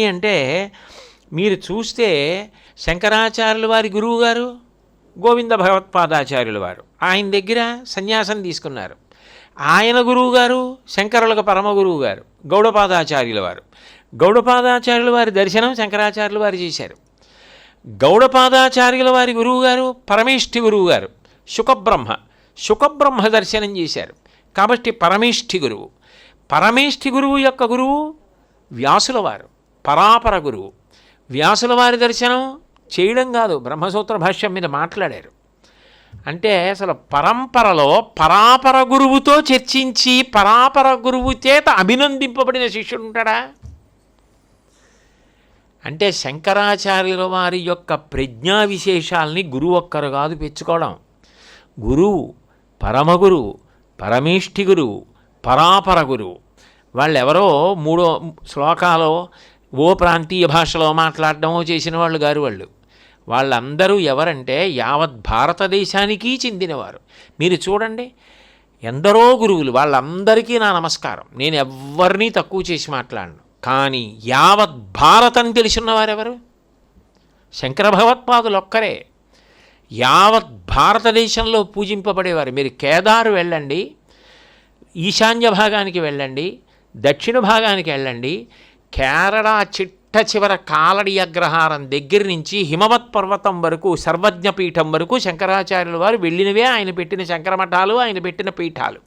అంటే మీరు చూస్తే శంకరాచార్యుల వారి గురువు గారు గోవింద భగవత్పాదాచార్యుల వారు ఆయన దగ్గర సన్యాసం తీసుకున్నారు. ఆయన గురువు గారు శంకరులకు పరమ గురువు గారు గౌడపాదాచార్యుల వారు. గౌడపాదాచార్యుల వారి దర్శనం శంకరాచార్యుల వారు చేశారు. గౌడపాదాచార్యుల వారి గురువు గారు పరమేష్ఠి గురువు గారు శుకబ్రహ్మ దర్శనం చేశారు. కాబట్టి పరమేష్ఠి గురువు. పరమేష్ఠి గురువు యొక్క గురువు వ్యాసుల వారు, పరాపర గురువు. వ్యాసుల వారి దర్శనం చేయడం కాదు, బ్రహ్మసూత్ర భాష్యం మీద మాట్లాడారు. అంటే అసలు పరంపరలో పరాపర గురువుతో చర్చించి పరాపర గురువు చేత అభినందింపబడిన శిష్యుడు ఉంటాడా? అంటే శంకరాచార్యుల వారి యొక్క ప్రజ్ఞా విశేషాల్ని గురువు ఒక్కరు కాదు పెంచుకోవడం. గురువు, పరమగురువు, పరమేష్ఠి గురువు, పరాపర గురువు. వాళ్ళెవరో 3 శ్లోకాలో ఓ ప్రాంతీయ భాషలో మాట్లాడడమో చేసిన వాళ్ళు గారు వాళ్ళందరూ ఎవరంటే యావత్ భారతదేశానికి చెందినవారు. మీరు చూడండి, ఎందరో గురువులు, వాళ్ళందరికీ నా నమస్కారం. నేను ఎవరినీ తక్కువ చేసి మాట్లాడను. కానీ యావత్ భారతం తెలిసినవారెవరు? శంకర భగవత్పాదులు ఒక్కరే. యావత్ భారతదేశంలో పూజింపబడేవారు. మీరు కేదారు వెళ్ళండి, ఈశాన్య భాగానికి వెళ్ళండి, దక్షిణ భాగానికి వెళ్ళండి, కేరళ చిట్ట చివర కాలడి అగ్రహారం దగ్గర నుంచి హిమవత్ పర్వతం వరకు, సర్వజ్ఞపీఠం వరకు శంకరాచార్యుల వారు వెళ్ళినవే ఆయన పెట్టిన శంకరమఠాలు, ఆయన పెట్టిన పీఠాలు.